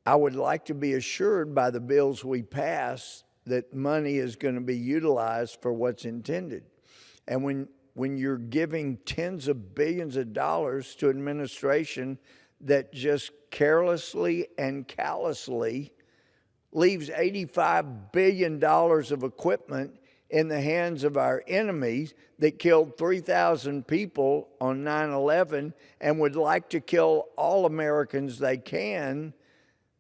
I would like to be assured by the bills we pass that money is going to be utilized for what's intended. And when you're giving tens of billions of dollars to an administration that just carelessly and callously leaves $85 billion of equipment in the hands of our enemies that killed 3,000 people on 9/11 and would like to kill all Americans they can,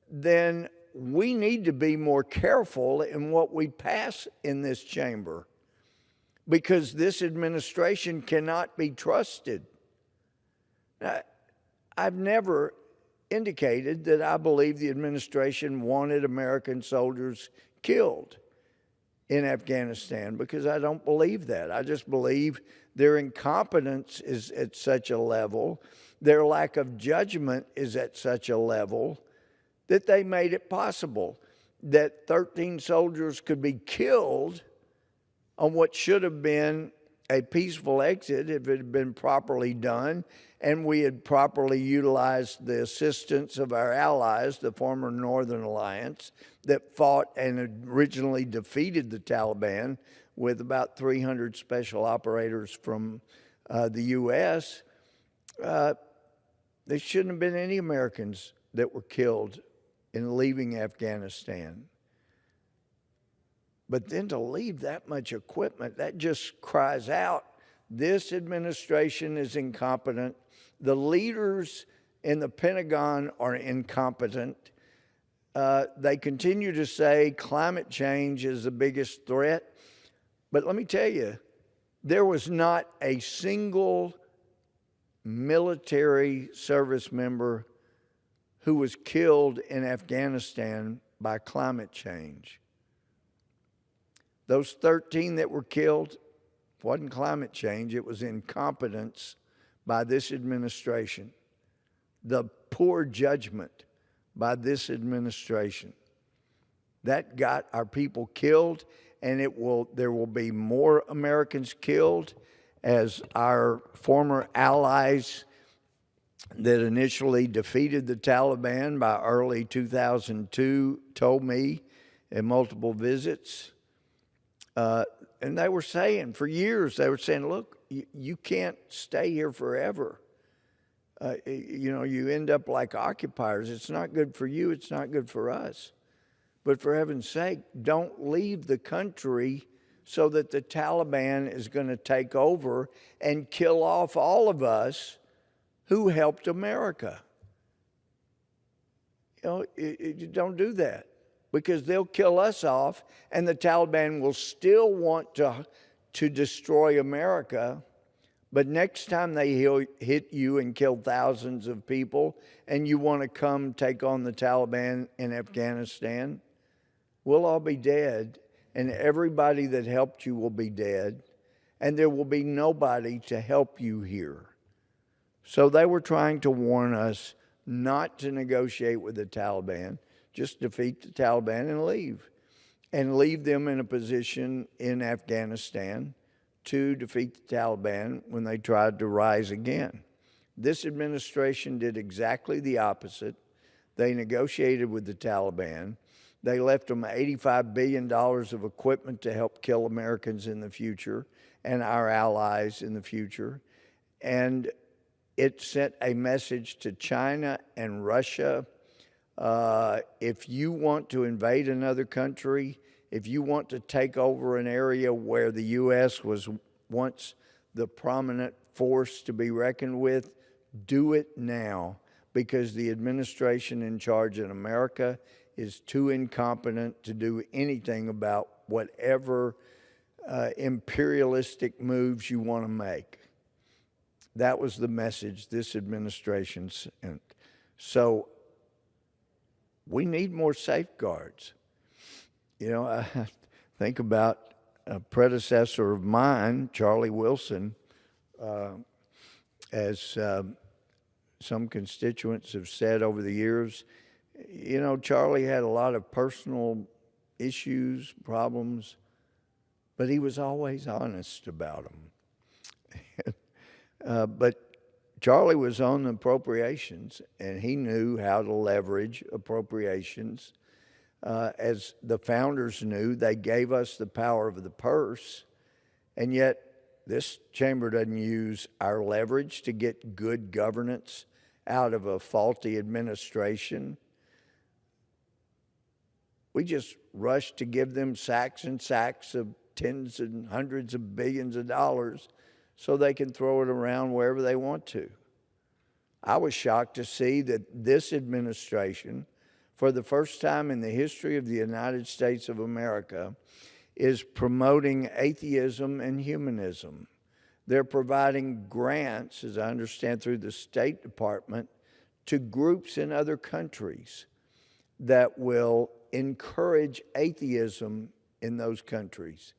then we need to be more careful in what we pass in this chamber, because this administration cannot be trusted. Now, I've never indicated that I believe the administration wanted American soldiers killed in Afghanistan, because I don't believe that. I just believe their incompetence is at such a level, their lack of judgment is at such a level, that they made it possible that 13 soldiers could be killed on what should have been a peaceful exit if it had been properly done and we had properly utilized the assistance of our allies, the former Northern Alliance, that fought and originally defeated the Taliban with about 300 special operators from the U.S. There shouldn't have been any Americans that were killed in leaving Afghanistan. But then to leave that much equipment, that just cries out, this administration is incompetent. The leaders in the Pentagon are incompetent. They continue to say climate change is the biggest threat. But let me tell you, there was not a single military service member who was killed in Afghanistan by climate change. Those 13 that were killed wasn't climate change, it was incompetence by this administration. The poor judgment by this administration. That got our people killed, and there will be more Americans killed as our former allies that initially defeated the Taliban by early 2002 told me in multiple visits. And they were saying, for years, they were saying, look, you can't stay here forever. You end up like occupiers. It's not good for you. It's not good for us. But for heaven's sake, don't leave the country so that the Taliban is going to take over and kill off all of us who helped America. You don't do that, because they'll kill us off, and the Taliban will still want to destroy America. But next time they hit you and kill thousands of people, and you want to come take on the Taliban in Afghanistan, we'll all be dead, and everybody that helped you will be dead, and there will be nobody to help you here. So they were trying to warn us not to negotiate with the Taliban, just defeat the Taliban and leave them in a position in Afghanistan to defeat the Taliban when they tried to rise again. This administration did exactly the opposite. They negotiated with the Taliban. They left them $85 billion of equipment to help kill Americans in the future and our allies in the future. And it sent a message to China and Russia. If you want to invade another country, if you want to take over an area where the U.S. was once the prominent force to be reckoned with, do it now, because the administration in charge in America is too incompetent to do anything about whatever imperialistic moves you want to make. That was the message this administration sent. So we need more safeguards. I think about a predecessor of mine, Charlie Wilson, as some constituents have said over the years. Charlie had a lot of personal issues, problems, but he was always honest about them. But Charlie was on the appropriations, and he knew how to leverage appropriations. As the founders knew, they gave us the power of the purse, and yet this chamber doesn't use our leverage to get good governance out of a faulty administration. We just rush to give them sacks and sacks of tens and hundreds of billions of dollars so they can throw it around wherever they want to. I was shocked to see that this administration, for the first time in the history of the United States of America, is promoting atheism and humanism. They're providing grants, as I understand, through the State Department to groups in other countries that will encourage atheism in those countries.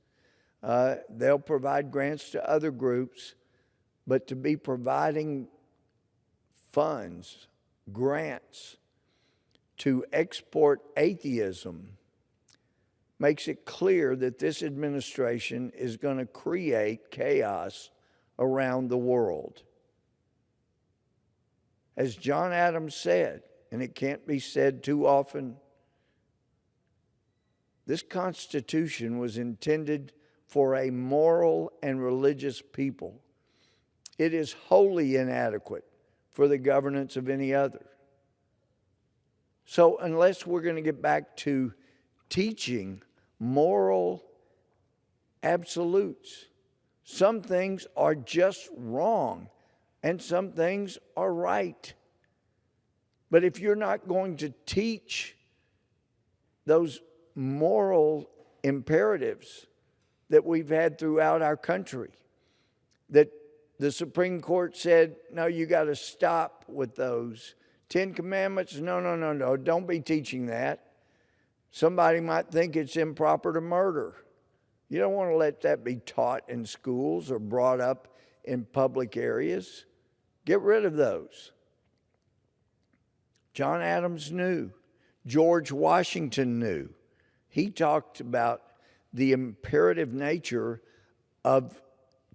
They'll provide grants to other groups, but to be providing funds, grants to export atheism makes it clear that this administration is going to create chaos around the world. As John Adams said, and it can't be said too often, this Constitution was intended for a moral and religious people. It is wholly inadequate for the governance of any other. So unless we're going to get back to teaching moral absolutes, some things are just wrong and some things are right. But if you're not going to teach those moral imperatives that we've had throughout our country, that the Supreme Court said, no, you got to stop with those. 10 Commandments, no, don't be teaching that. Somebody might think it's improper to murder. You don't want to let that be taught in schools or brought up in public areas. Get rid of those. John Adams knew. George Washington knew. He talked about the imperative nature of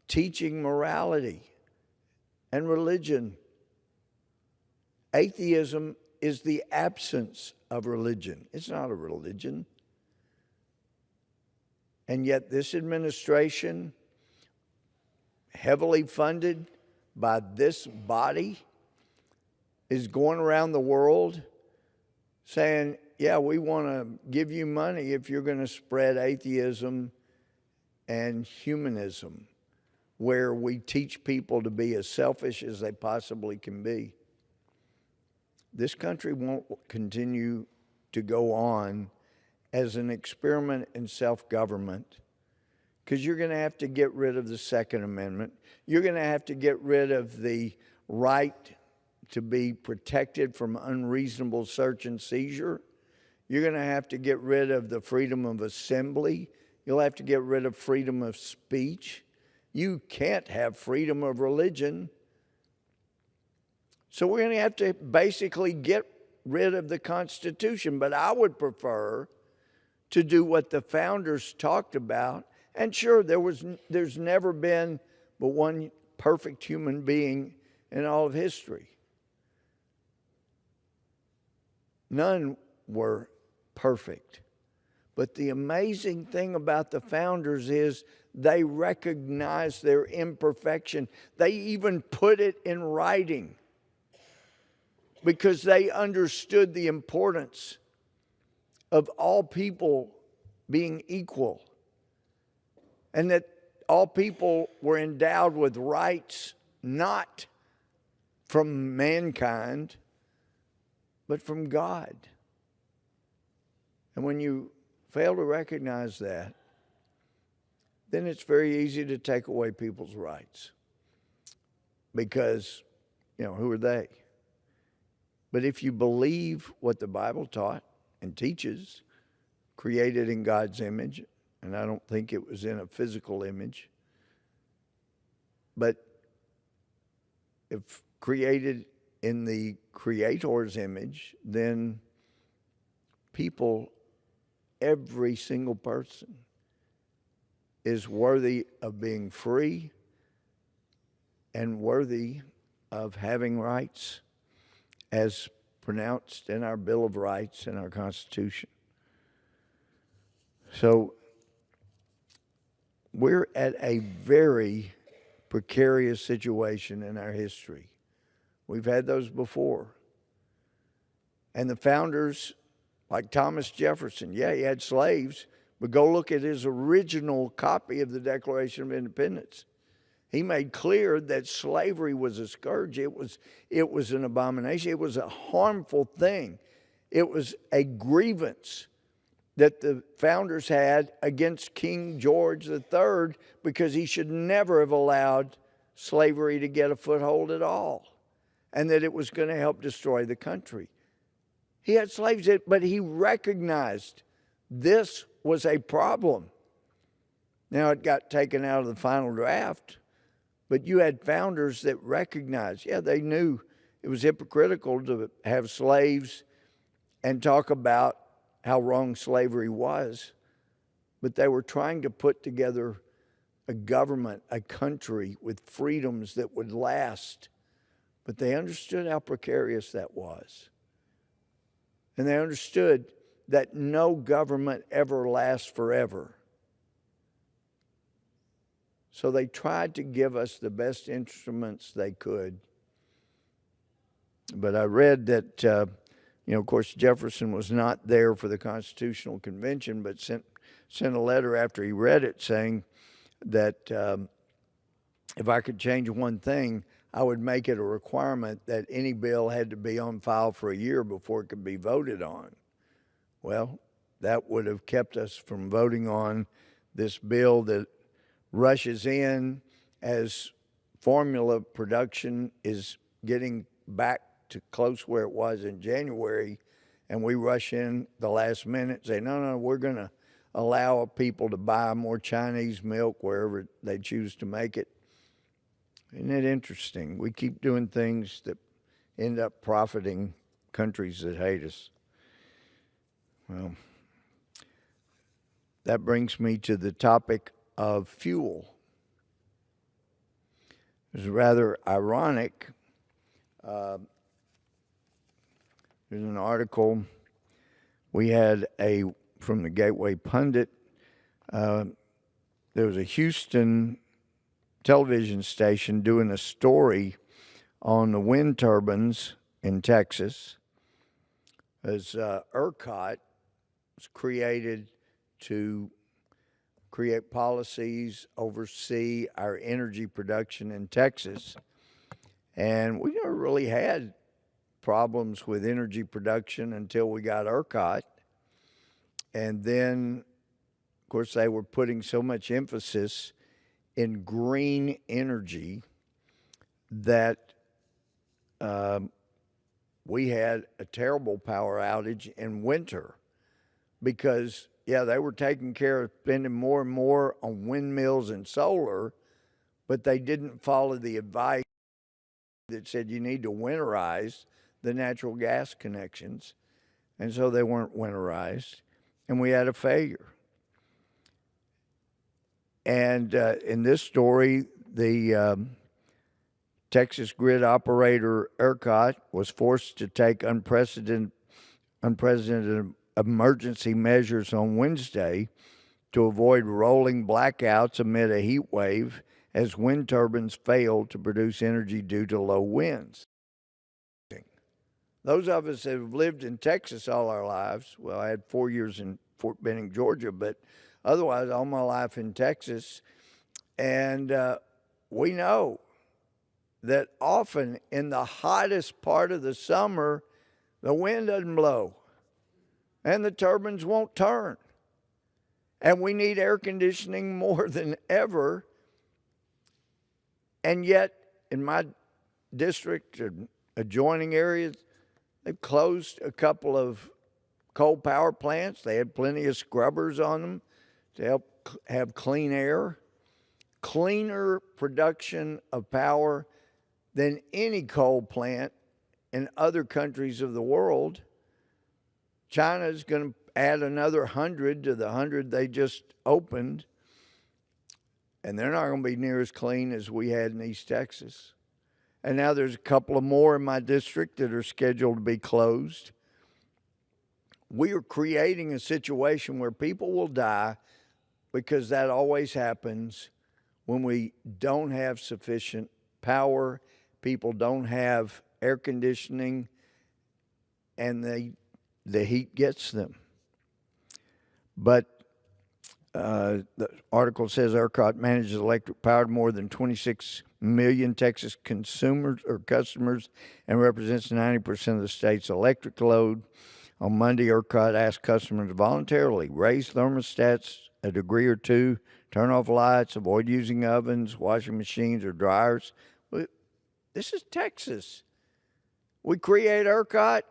teaching morality and religion. Atheism is the absence of religion. It's not a religion. And yet this administration, heavily funded by this body, is going around the world saying, yeah, we want to give you money if you're going to spread atheism and humanism, where we teach people to be as selfish as they possibly can be. This country won't continue to go on as an experiment in self-government, because you're going to have to get rid of the Second Amendment. You're going to have to get rid of the right to be protected from unreasonable search and seizure. You're going to have to get rid of the freedom of assembly. You'll have to get rid of freedom of speech. You can't have freedom of religion. So we're going to have to basically get rid of the Constitution. But I would prefer to do what the founders talked about. And sure, there's never been but one perfect human being in all of history. None were perfect. But the amazing thing about the founders is they recognized their imperfection. They even put it in writing because they understood the importance of all people being equal, and that all people were endowed with rights not from mankind, but from God. And when you fail to recognize that, then it's very easy to take away people's rights. Because, who are they? But if you believe what the Bible taught and teaches, created in God's image, and I don't think it was in a physical image, but if created in the Creator's image, then people, every single person, is worthy of being free and worthy of having rights as pronounced in our Bill of Rights and our Constitution. So we're at a very precarious situation in our history. We've had those before. And the founders, like Thomas Jefferson, yeah, he had slaves, but go look at his original copy of the Declaration of Independence. He made clear that slavery was a scourge. It was an abomination. It was a harmful thing. It was a grievance that the founders had against King George III because he should never have allowed slavery to get a foothold at all, and that it was going to help destroy the country. He had slaves, but he recognized this was a problem. Now, it got taken out of the final draft, but you had founders that recognized, yeah, they knew it was hypocritical to have slaves and talk about how wrong slavery was, but they were trying to put together a government, a country with freedoms that would last. But they understood how precarious that was. And they understood that no government ever lasts forever. So they tried to give us the best instruments they could. But I read that, of course, Jefferson was not there for the Constitutional Convention, but sent a letter after he read it saying that if I could change one thing, I would make it a requirement that any bill had to be on file for a year before it could be voted on. Well, that would have kept us from voting on this bill that rushes in as formula production is getting back to close where it was in January, and we rush in the last minute and say, no, we're going to allow people to buy more Chinese milk wherever they choose to make it. Isn't it interesting? We keep doing things that end up profiting countries that hate us. Well, that brings me to the topic of fuel. It's rather ironic. There's an article we had from the Gateway Pundit. There was a Houston television station doing a story on the wind turbines in Texas, as ERCOT was created to create policies, oversee our energy production in Texas. And we never really had problems with energy production until we got ERCOT. And then, of course, they were putting so much emphasis in green energy that we had a terrible power outage in winter because, yeah, they were taking care of spending more and more on windmills and solar, but they didn't follow the advice that said you need to winterize the natural gas connections, and so they weren't winterized, and we had a failure. And in this story, the Texas grid operator ERCOT was forced to take unprecedented emergency measures on Wednesday to avoid rolling blackouts amid a heat wave as wind turbines failed to produce energy due to low winds. Those of us that have lived in Texas all our lives, well, I had 4 years in Fort Benning, Georgia, but otherwise all my life in Texas, and we know that often in the hottest part of the summer, the wind doesn't blow and the turbines won't turn. And we need air conditioning more than ever. And yet, in my district and adjoining areas, they've closed a couple of coal power plants. They had plenty of scrubbers on them to help have clean air, cleaner production of power than any coal plant in other countries of the world. China is going to add another 100 to the 100 they just opened, and they're not going to be near as clean as we had in East Texas. And now there's a couple of more in my district that are scheduled to be closed. We are creating a situation where people will die because that always happens when we don't have sufficient power, people don't have air conditioning, and the heat gets them. But the article says ERCOT manages electric power to more than 26 million Texas consumers or customers and represents 90% of the state's electric load. On Monday, ERCOT asked customers to voluntarily raise thermostats a degree or two, turn off lights, avoid using ovens, washing machines, or dryers. This is Texas. We create ERCOT,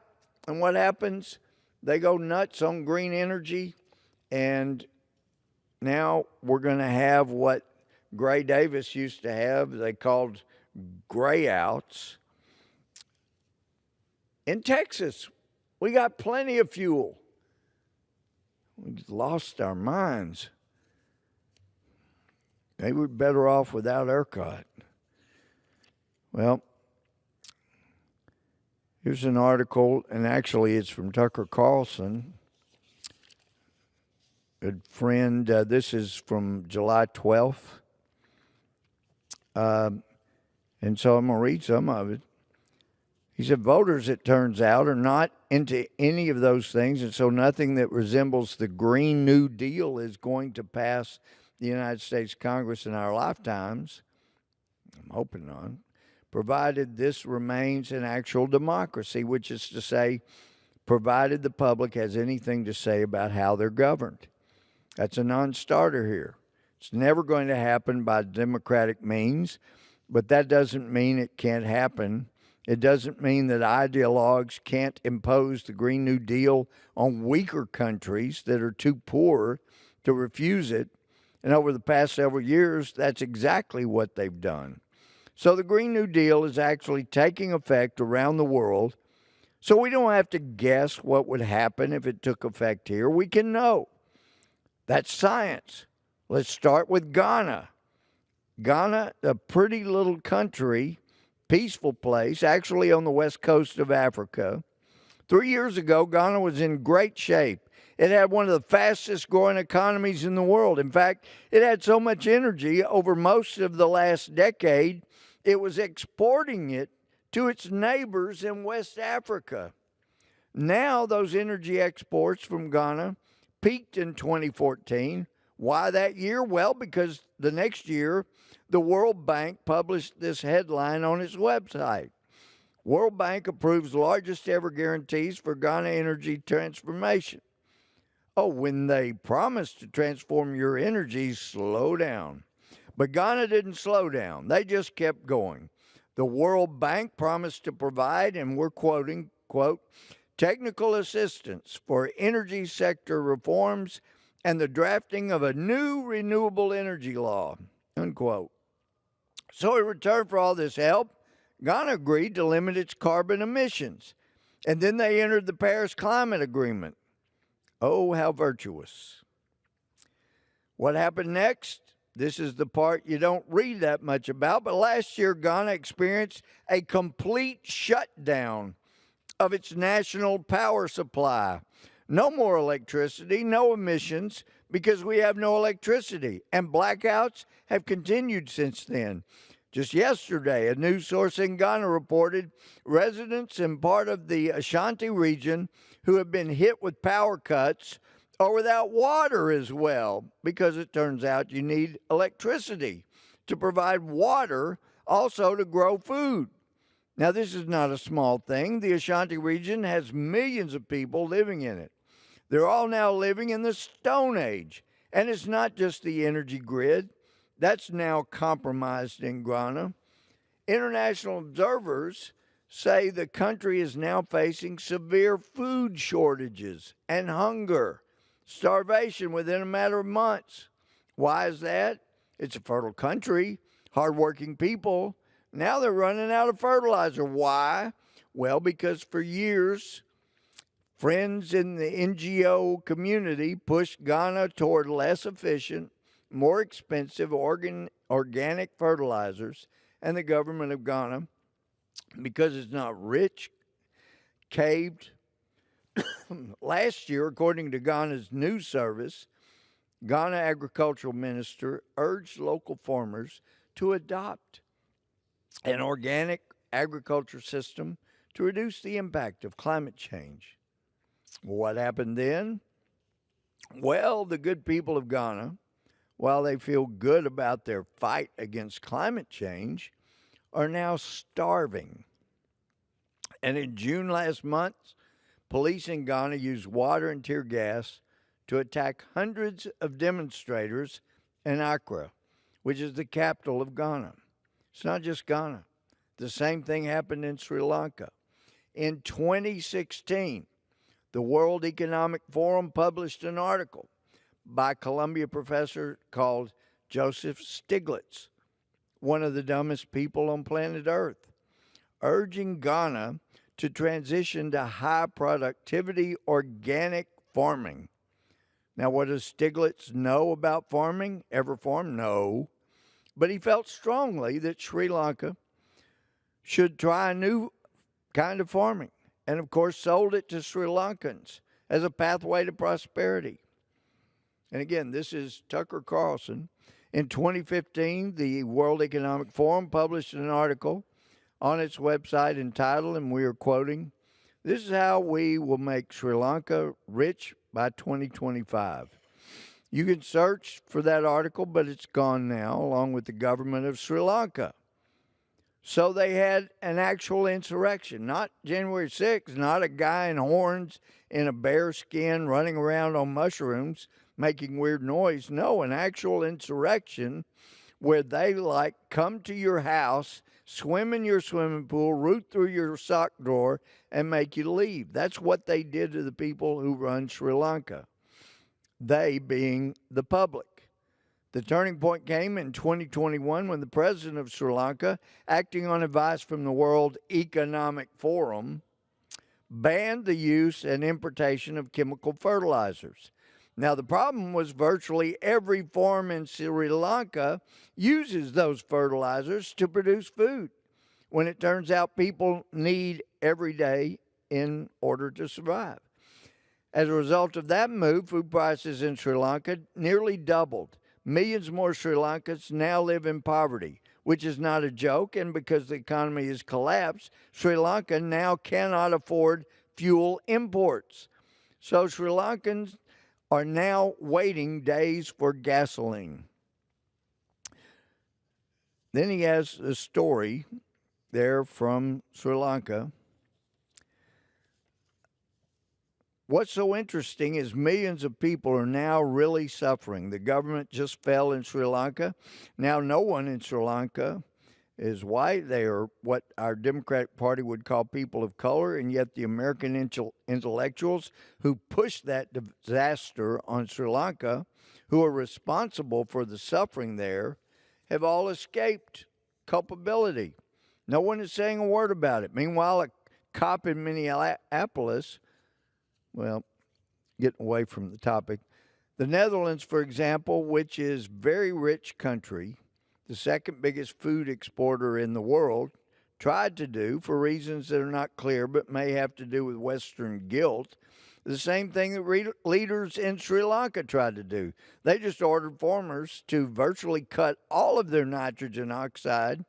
and what happens? They go nuts on green energy, and now we're going to have what Gray Davis used to have. They called grayouts. In Texas, we got plenty of fuel. We lost our minds. Maybe we're better off without ERCOT. Well, here's an article, and actually it's from Tucker Carlson. Good friend, this is from July 12th. And so I'm going to read some of it. He said, voters, it turns out, are not into any of those things, and so nothing that resembles the Green New Deal is going to pass the United States Congress in our lifetimes. I'm hoping not. Provided this remains an actual democracy, which is to say, provided the public has anything to say about how they're governed. That's a non-starter here. It's never going to happen by democratic means, but that doesn't mean it can't happen. It doesn't mean that ideologues can't impose the Green New Deal on weaker countries that are too poor to refuse it. And over the past several years, that's exactly what they've done. So the Green New Deal is actually taking effect around the world. So we don't have to guess what would happen if it took effect here. We can know. That's science. Let's start with Ghana. Ghana, a pretty little country, peaceful place, actually on the west coast of Africa. 3 years ago, Ghana was in great shape. It had one of the fastest growing economies in the world. In fact, it had so much energy over most of the last decade, it was exporting it to its neighbors in West Africa. Now, those energy exports from Ghana peaked in 2014. Why that year? Well, because the next year, the World Bank published this headline on its website. World Bank approves largest ever guarantees for Ghana energy transformation. Oh, when they promised to transform your energy, slow down. But Ghana didn't slow down. They just kept going. The World Bank promised to provide, and we're quoting, quote, technical assistance for energy sector reforms and the drafting of a new renewable energy law, unquote. So in return for all this help, Ghana agreed to limit its carbon emissions. And then they entered the Paris Climate Agreement. Oh, how virtuous. What happened next? This is the part you don't read that much about, but last year Ghana experienced a complete shutdown of its national power supply. No more electricity, no emissions, because we have no electricity. And blackouts have continued since then. Just yesterday, a news source in Ghana reported residents in part of the Ashanti region who have been hit with power cuts are without water as well, because it turns out you need electricity to provide water, also to grow food. Now, this is not a small thing. The Ashanti region has millions of people living in it. They're all now living in the Stone Age. And it's not just the energy grid. That's now compromised in Ghana. International observers say the country is now facing severe food shortages and hunger, starvation within a matter of months. Why is that? It's a fertile country, hardworking people. Now they're running out of fertilizer. Why? Well, because for years, friends in the NGO community pushed Ghana toward less efficient, more expensive organic fertilizers, and the government of Ghana because it's not rich, caved. Last year, according to Ghana's news service, Ghana agricultural minister urged local farmers to adopt an organic agriculture system to reduce the impact of climate change. What happened then? Well, the good people of Ghana, while they feel good about their fight against climate change, are now starving. And in June last month, police in Ghana used water and tear gas to attack hundreds of demonstrators in Accra, which is the capital of Ghana. It's not just Ghana. The same thing happened in Sri Lanka. In 2016, the World Economic Forum published an article by Columbia professor called Joseph Stiglitz, one of the dumbest people on planet Earth, urging Ghana to transition to high productivity organic farming. Now, what does Stiglitz know about farming? Ever farmed? No. But he felt strongly that Sri Lanka should try a new kind of farming, and of course sold it to Sri Lankans as a pathway to prosperity. And again, this is Tucker Carlson. In 2015, the World Economic Forum published an article on its website entitled, and we are quoting, "This is how we will make Sri Lanka rich by 2025. You can search for that article, but it's gone now, along with the government of Sri Lanka. So they had an actual insurrection, not January 6th, not a guy in horns in a bear skin running around on mushrooms making weird noise. No, an actual insurrection where they come to your house, swim in your swimming pool, root through your sock drawer, and make you leave. That's what they did to the people who run Sri Lanka, they being the public. The turning point came in 2021 when the president of Sri Lanka, acting on advice from the World Economic Forum, banned the use and importation of chemical fertilizers. Now, the problem was virtually every farm in Sri Lanka uses those fertilizers to produce food, when it turns out people need every day in order to survive. As a result of that move, food prices in Sri Lanka nearly doubled. Millions more Sri Lankans now live in poverty, which is not a joke, and because the economy has collapsed, Sri Lanka now cannot afford fuel imports. So Sri Lankans are now waiting days for gasoline. Then he has a story there from Sri Lanka. What's so interesting is millions of people are now really suffering. The government just fell in Sri Lanka. Now no one in Sri Lanka is white. They are what our Democratic Party would call people of color, and yet the American intellectuals who pushed that disaster on Sri Lanka, who are responsible for the suffering there, have all escaped culpability. No one is saying a word about it. Meanwhile, a cop in Minneapolis, well, getting away from the topic, the Netherlands, for example, which is a very rich country, the second biggest food exporter in the world, tried to do, for reasons that are not clear but may have to do with Western guilt, the same thing that leaders in Sri Lanka tried to do. They just ordered farmers to virtually cut all of their nitrogen oxide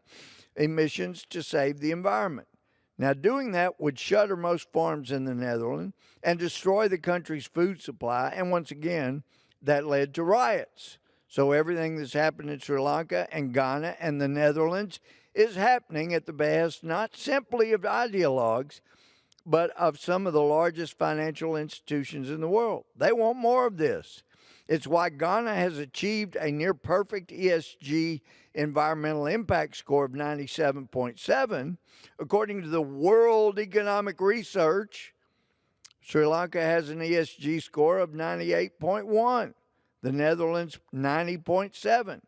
emissions to save the environment. Now, doing that would shutter most farms in the Netherlands and destroy the country's food supply, and once again, that led to riots. So everything that's happened in Sri Lanka and Ghana and the Netherlands is happening at the behest not simply of ideologues, but of some of the largest financial institutions in the world. They want more of this. It's why Ghana has achieved a near-perfect ESG environmental impact score of 97.7. According to the World Economic Research, Sri Lanka has an ESG score of 98.1. The Netherlands, 90.7.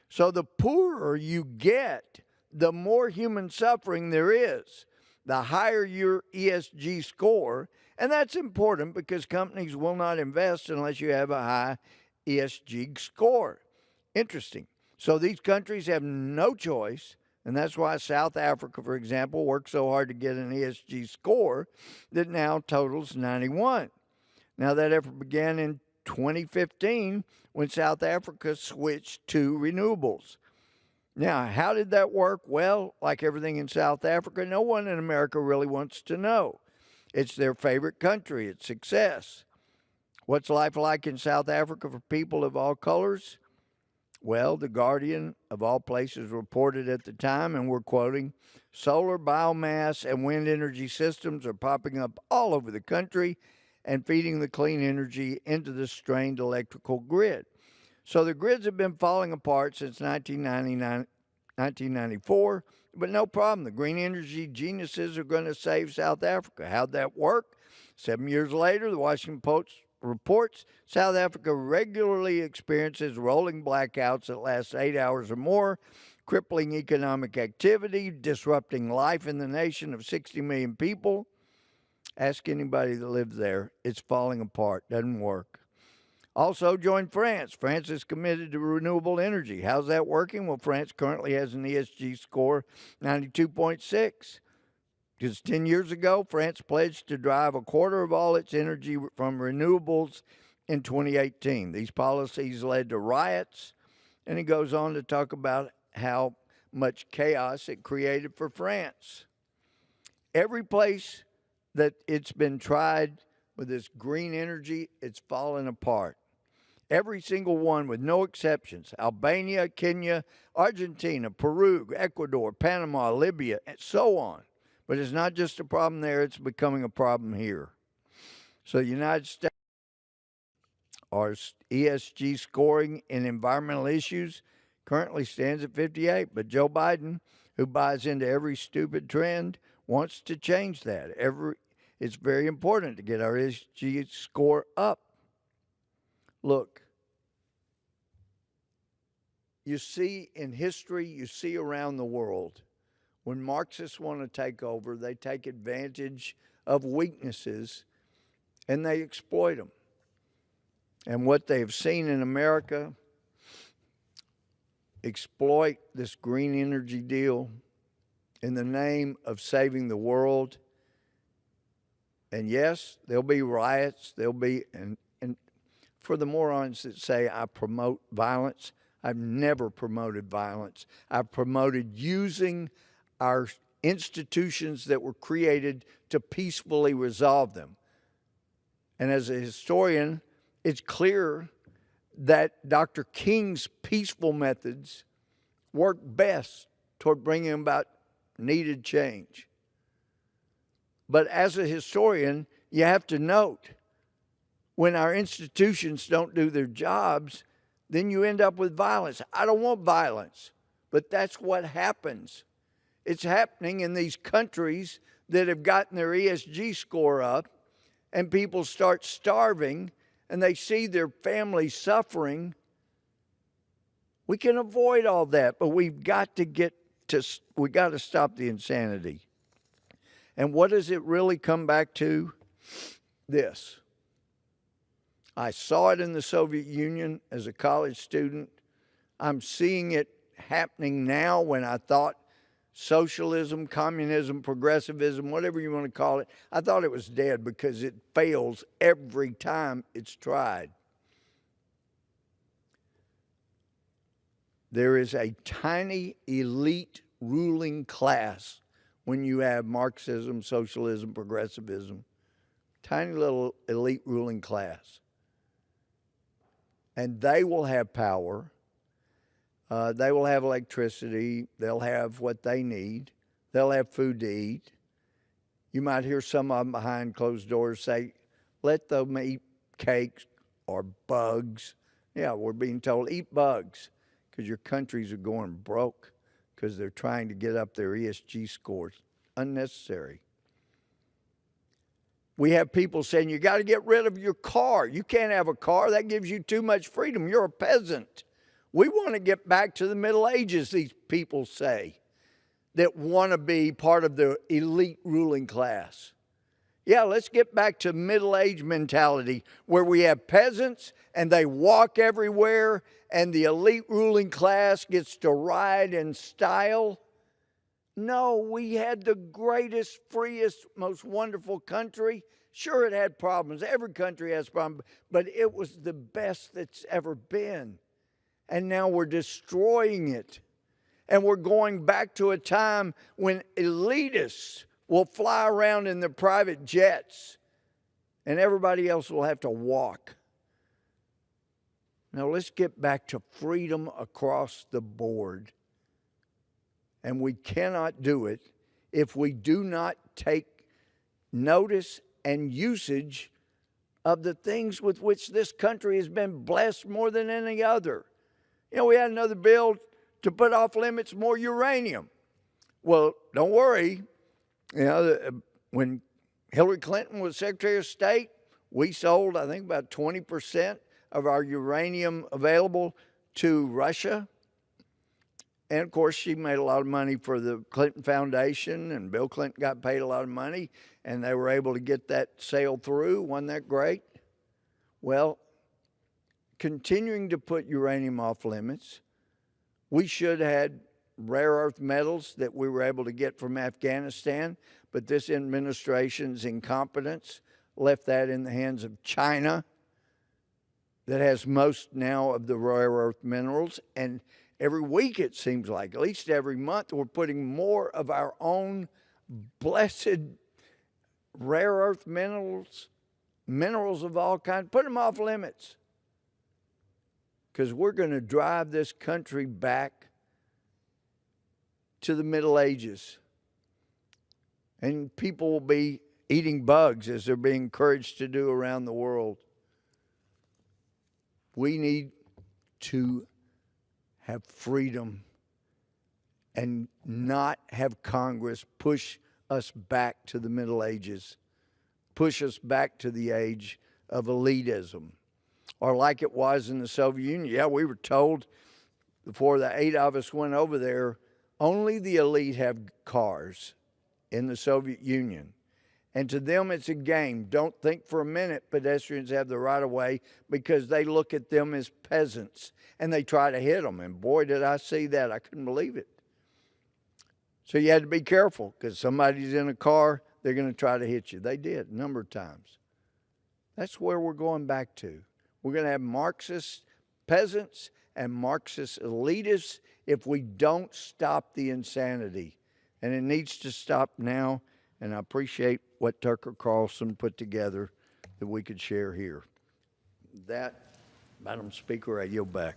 So the poorer you get, the more human suffering there is, the higher your ESG score. And that's important because companies will not invest unless you have a high ESG score. Interesting. So these countries have no choice, And that's why South Africa, for example, worked so hard to get an ESG score that now totals 91. Now, that effort began in 2015 when South Africa switched to renewables. Now, how did that work? Well, like everything in South Africa, no one in America really wants to know. It's their favorite country. It's success. What's life like in South Africa for people of all colors? Well, The Guardian, of all places, reported at the time, and we're quoting, solar, biomass, and wind energy systems are popping up all over the country and feeding the clean energy into the strained electrical grid. So the grids have been falling apart since 1994, but no problem. The green energy geniuses are going to save South Africa. How'd that work? 7 years later, the Washington Post reports South Africa regularly experiences rolling blackouts that last 8 hours or more, crippling economic activity, disrupting life in the nation of 60 million people. Ask anybody that lives there. It's falling apart. Doesn't work. Also join France. France is committed to renewable energy. How's that working? Well, France currently has an ESG score 92.6. Because 10 years ago, France pledged to drive a quarter of all its energy from renewables in 2018. These policies led to riots, and he goes on to talk about how much chaos it created for France. Every place that it's been tried with this green energy, it's fallen apart. Every single one, with no exceptions. Albania, Kenya, Argentina, Peru, Ecuador, Panama, Libya, and so on. But it's not just a problem there, it's becoming a problem here. So the United States, our ESG scoring in environmental issues currently stands at 58. But Joe Biden, who buys into every stupid trend, wants to change that. It's very important to get our ESG score up. Look, you see in history, you see around the world, when Marxists want to take over, they take advantage of weaknesses and they exploit them. And what they've seen in America, exploit this green energy deal in the name of saving the world. And yes, there'll be riots, and for the morons that say I promote violence, I've never promoted violence. I've promoted using our institutions that were created to peacefully resolve them. And as a historian, it's clear that Dr. King's peaceful methods work best toward bringing about needed change. But as a historian, you have to note, when our institutions don't do their jobs, then you end up with violence. I don't want violence, but that's what happens. It's happening in these countries that have gotten their ESG score up, and people start starving, and they see their families suffering. We can avoid all that, but we've got to stop the insanity. And what does it really come back to? This. I saw it in the Soviet Union as a college student. I'm seeing it happening now when I thought socialism, communism, progressivism, whatever you want to call it, I thought it was dead because it fails every time it's tried. There is a tiny elite ruling class when you have Marxism, socialism, progressivism. Tiny little elite ruling class. And they will have power. They will have electricity. They'll have what they need. They'll have food to eat. You might hear some of them behind closed doors say, let them eat cakes or bugs. Yeah, we're being told, eat bugs, because your countries are going broke because they're trying to get up their ESG scores. Unnecessary. We have people saying, you got to get rid of your car. You can't have a car. That gives you too much freedom. You're a peasant. We want to get back to the Middle Ages, these people say, that want to be part of the elite ruling class. Yeah, let's get back to Middle Age mentality where we have peasants and they walk everywhere and the elite ruling class gets to ride in style. No, we had the greatest, freest, most wonderful country. Sure, it had problems. Every country has problems, but it was the best that's ever been. And now we're destroying it. And we're going back to a time when elitists will fly around in their private jets and everybody else will have to walk. Now let's get back to freedom across the board. And we cannot do it if we do not take notice and usage of the things with which this country has been blessed more than any other. You know, we had another bill to put off limits more uranium. Well, don't worry. You know, when Hillary Clinton was Secretary of State, we sold, I think, about 20% of our uranium available to Russia. And, of course, she made a lot of money for the Clinton Foundation, and Bill Clinton got paid a lot of money, and they were able to get that sale through. Wasn't that great? Well, continuing to put uranium off limits, we should have had rare earth metals that we were able to get from Afghanistan, but this administration's incompetence left that in the hands of China, that has most now of the rare earth minerals. And every week, it seems like, at least every month, we're putting more of our own blessed rare earth minerals of all kinds, put them off limits. Because we're going to drive this country back to the Middle Ages. And people will be eating bugs as they're being encouraged to do around the world. We need to have freedom and not have Congress push us back to the Middle Ages, push us back to the age of elitism. Or like it was in the Soviet Union. Yeah, we were told before the 8 of us went over there, only the elite have cars in the Soviet Union. And to them, it's a game. Don't think for a minute pedestrians have the right of way, because they look at them as peasants and they try to hit them. And boy, did I see that. I couldn't believe it. So you had to be careful, because somebody's in a car, they're going to try to hit you. They did a number of times. That's where we're going back to. We're going to have Marxist peasants and Marxist elitists if we don't stop the insanity. And it needs to stop now. And I appreciate what Tucker Carlson put together that we could share here. That, Madam Speaker, I yield back.